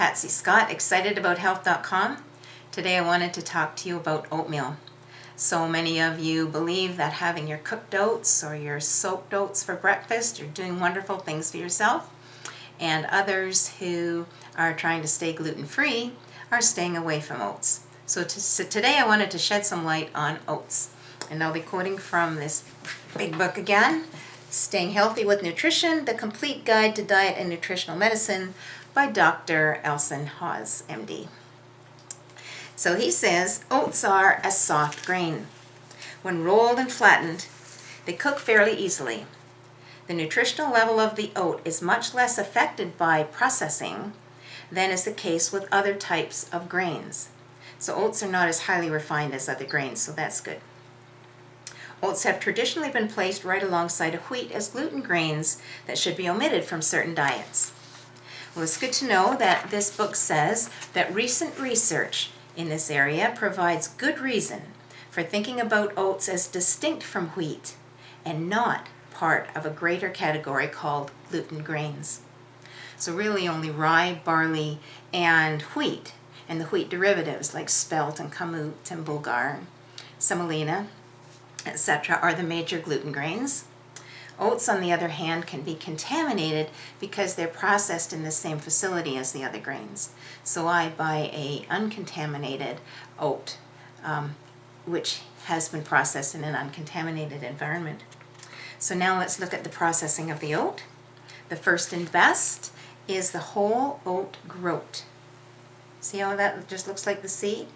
Patsy Scott, excitedabouthealth.com. Today I wanted to talk to you about oatmeal. So many of you believe that having your cooked oats or your soaked oats for breakfast, you're doing wonderful things for yourself. And others who are trying to stay gluten-free are staying away from oats. So today I wanted to shed some light on oats. And I'll be quoting from this big book again, Staying Healthy with Nutrition, The Complete Guide to Diet and Nutritional Medicine by Dr. Elson Haas, MD. So he says, oats are a soft grain. When rolled and flattened, they cook fairly easily. The nutritional level of the oat is much less affected by processing than is the case with other types of grains. So oats are not as highly refined as other grains, so that's good. Oats have traditionally been placed right alongside of wheat as gluten grains that should be omitted from certain diets. Well, it's good to know that this book says that recent research in this area provides good reason for thinking about oats as distinct from wheat and not part of a greater category called gluten grains. So really only rye, barley, and wheat, and the wheat derivatives like spelt and kamut and bulgur, semolina, etc. are the major gluten grains. Oats, on the other hand, can be contaminated because they're processed in the same facility as the other grains. So I buy a uncontaminated oat, which has been processed in an uncontaminated environment. So now let's look at the processing of the oat. The first and best is the whole oat groat. See how that just looks like the seed?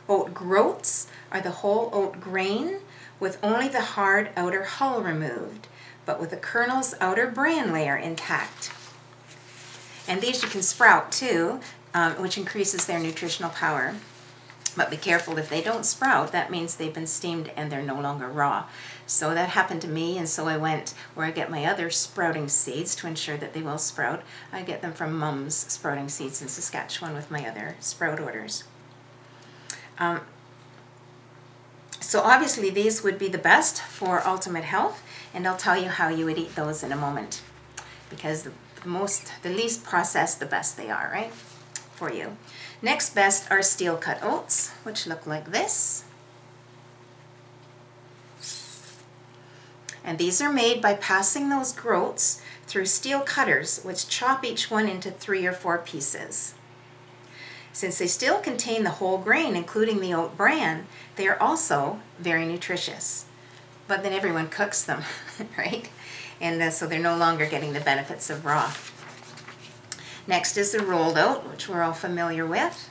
Oat groats are the whole oat grain with only the hard outer hull removed, but with the kernel's outer bran layer intact. And these you can sprout too, which increases their nutritional power. But be careful, if they don't sprout, that means they've been steamed and they're no longer raw. So that happened to me, and so I went where I get my other sprouting seeds to ensure that they will sprout. I get them from Mum's Sprouting Seeds in Saskatchewan with my other sprout orders. So obviously these would be the best for ultimate health, and I'll tell you how you would eat those in a moment, because the least processed, the best they are, right, for you. Next best are steel cut oats, which look like this. And these are made by passing those groats through steel cutters, which chop each one into 3 or 4 pieces. Since they still contain the whole grain, including the oat bran, they are also very nutritious. But then everyone cooks them, right? And so they're no longer getting the benefits of raw. Next is the rolled oat, which we're all familiar with.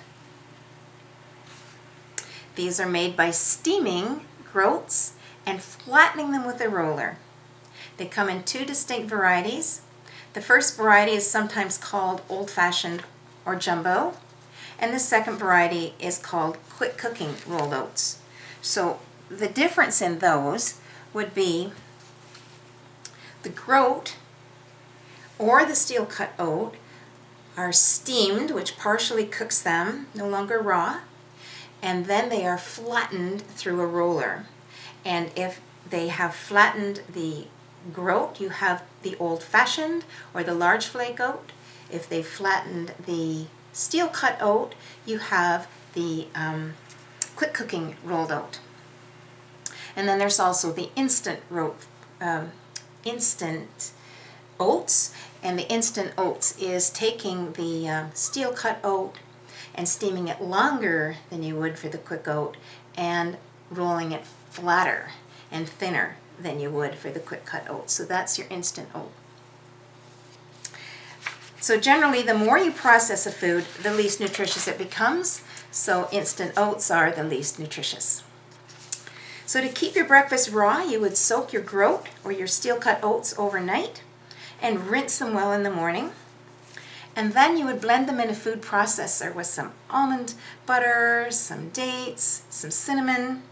These are made by steaming groats and flattening them with a roller. They come in 2 distinct varieties. The first variety is sometimes called old-fashioned or jumbo, and the second variety is called quick cooking rolled oats. So the difference in those would be the groat or the steel cut oat are steamed, which partially cooks them, no longer raw, and then they are flattened through a roller. And if they have flattened the groat, you have the old-fashioned or the large flake oat. If they flattened the steel cut oat, you have the quick cooking rolled oat. And then there's also the instant oats, and the instant oats is taking the steel cut oat and steaming it longer than you would for the quick oat and rolling it flatter and thinner than you would for the quick cut oat. So that's your instant oat. So generally, the more you process a food, the least nutritious it becomes. So instant oats are the least nutritious. So to keep your breakfast raw, you would soak your groat or your steel-cut oats overnight and rinse them well in the morning. And then you would blend them in a food processor with some almond butter, some dates, some cinnamon,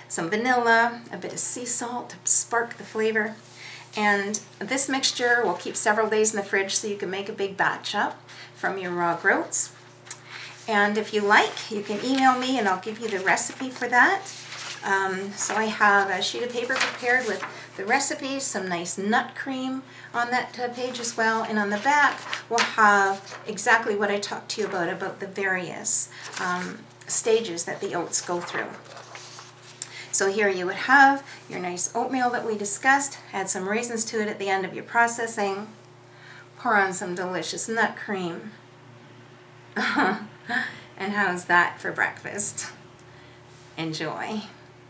some vanilla, a bit of sea salt to spark the flavor. And this mixture will keep several days in the fridge so you can make a big batch up from your raw groats. And if you like, you can email me and I'll give you the recipe for that. So I have a sheet of paper prepared with the recipes, some nice nut cream on that page as well, and on the back we'll have exactly what I talked to you about the various stages that the oats go through. So here you would have your nice oatmeal that we discussed, add some raisins to it at the end of your processing, pour on some delicious nut cream, and how's that for breakfast? Enjoy.